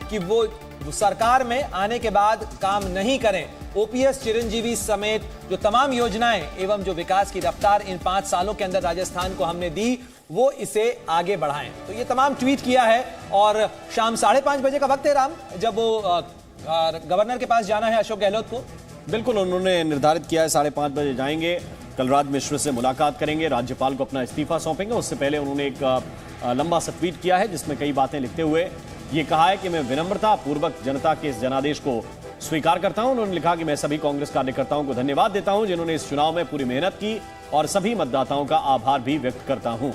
कि वो सरकार में आने के बाद काम नहीं करें। ओपीएस, चिरंजीवी समेत जो तमाम योजनाएं एवं जो विकास की रफ्तार इन 5 सालों के अंदर राजस्थान को हमने दी, वो इसे आगे बढ़ाएं। तो ये तमाम ट्वीट किया है और शाम 5:30 बजे का वक्त है राम, जब वो गवर्नर के पास जाना है अशोक गहलोत को। बिल्कुल, उन्होंने निर्धारित किया है 5:30 बजे जाएंगे, कलराज मिश्र से मुलाकात करेंगे, राज्यपाल को अपना इस्तीफा सौंपेंगे। उससे पहले उन्होंने एक लंबा सा ट्वीट किया है जिसमें कई बातें लिखते हुए ये कहा है कि मैं विनम्रता पूर्वक जनता के इस जनादेश को स्वीकार करता हूं। उन्होंने लिखा कि मैं सभी कांग्रेस कार्यकर्ताओं को धन्यवाद देता हूं जिन्होंने इस चुनाव में पूरी मेहनत की और सभी मतदाताओं का आभार भी व्यक्त करता हूं।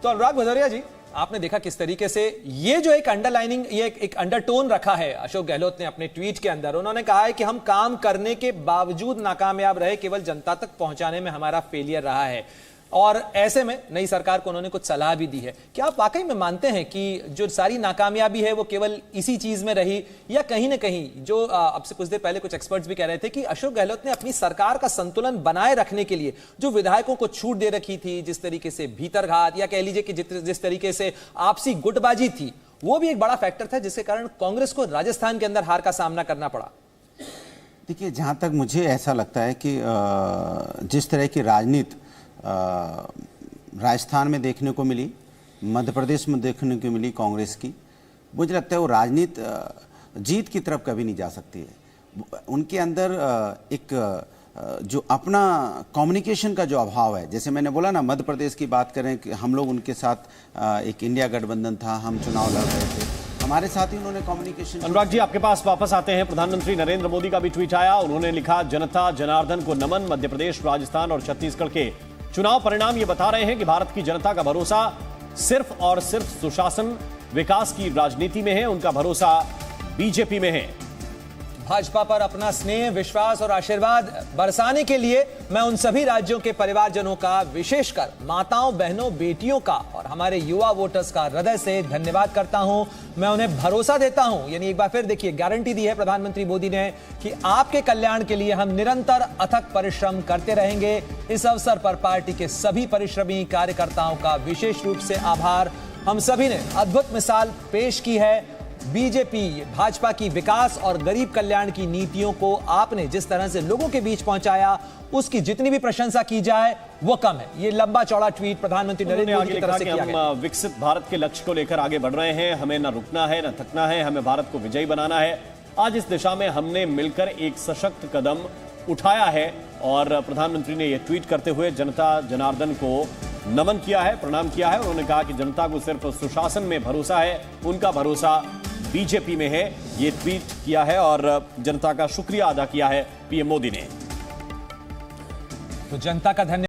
तो अनुराग भदौरिया जी, आपने देखा किस तरीके से ये जो एक अंडरलाइनिंग, ये एक अंडरटोन रखा है अशोक गहलोत ने अपने ट्वीट के अंदर। उन्होंने कहा है कि हम काम करने के बावजूद नाकामयाब रहे, केवल जनता तक पहुंचाने में हमारा फेलियर रहा है। और ऐसे में नई सरकार को उन्होंने कुछ सलाह भी दी है। क्या आप वाकई में मानते हैं कि जो सारी नाकामयाबी है वो केवल इसी चीज में रही, या कहीं ना कहीं जो अब से कुछ देर पहले कुछ एक्सपर्ट्स भी कह रहे थे कि अशोक गहलोत ने अपनी सरकार का संतुलन बनाए रखने के लिए जो विधायकों को छूट दे रखी थी, जिस तरीके से भीतरघात या कह लीजिए कि जिस तरीके से आपसी गुटबाजी थी, वो भी एक बड़ा फैक्टर था जिसके कारण कांग्रेस को राजस्थान के अंदर हार का सामना करना पड़ा। देखिए, जहां तक मुझे ऐसा लगता है कि जिस तरह की राजनीति राजस्थान में देखने को मिली, मध्य प्रदेश में देखने को मिली कांग्रेस की, मुझे लगता है वो राजनीति जीत की तरफ कभी नहीं जा सकती है। उनके अंदर एक जो अपना कम्युनिकेशन का जो अभाव है, जैसे मैंने बोला ना, मध्य प्रदेश की बात करें कि हम लोग उनके साथ एक इंडिया गठबंधन था, हम चुनाव लड़ रहे थे, हमारे साथ ही उन्होंने कम्युनिकेशन। अनुराग जी, आपके पास वापस आते हैं। प्रधानमंत्री नरेंद्र मोदी का भी ट्वीट आया। उन्होंने लिखा, जनता जनार्दन को नमन। मध्य प्रदेश, राजस्थान और छत्तीसगढ़ के चुनाव परिणाम ये बता रहे हैं कि भारत की जनता का भरोसा सिर्फ और सिर्फ सुशासन, विकास की राजनीति में है। उनका भरोसा बीजेपी में है। भाजपा पर अपना स्नेह, विश्वास और आशीर्वाद बरसाने के लिए मैं उन सभी राज्यों के परिवारजनों का, विशेषकर माताओं, बहनों, बेटियों का और हमारे युवा वोटर्स का हृदय से धन्यवाद करता हूं। मैं उन्हें भरोसा देता हूं, यानी एक बार फिर देखिए, गारंटी दी है प्रधानमंत्री मोदी ने कि आपके कल्याण के लिए हम निरंतर अथक परिश्रम करते रहेंगे। इस अवसर पर पार्टी के सभी परिश्रमी कार्यकर्ताओं का विशेष रूप से आभार। हम सभी ने अद्भुत मिसाल पेश की है। बीजेपी, भाजपा की विकास और गरीब कल्याण की नीतियों को आपने जिस तरह से लोगों के बीच पहुंचाया, उसकी जितनी भी प्रशंसा की जाए वो कम है। ये लंबा चौड़ा ट्वीट प्रधानमंत्री नरेंद्र मोदी की तरफ से किया गया। हम विकसित भारत के लक्ष्य को लेकर आगे बढ़ रहे हैं। हमें न रुकना है, न थकना है। हमें भारत को विजयी बनाना है। आज इस दिशा में हमने मिलकर एक सशक्त कदम उठाया है। और प्रधानमंत्री ने यह ट्वीट करते हुए जनता जनार्दन को नमन किया है, प्रणाम किया है। उन्होंने कहा कि जनता को सिर्फ सुशासन में भरोसा है, उनका भरोसा बीजेपी में है। ये ट्वीट किया है और जनता का शुक्रिया अदा किया है पीएम मोदी ने। तो जनता का धन्यवाद।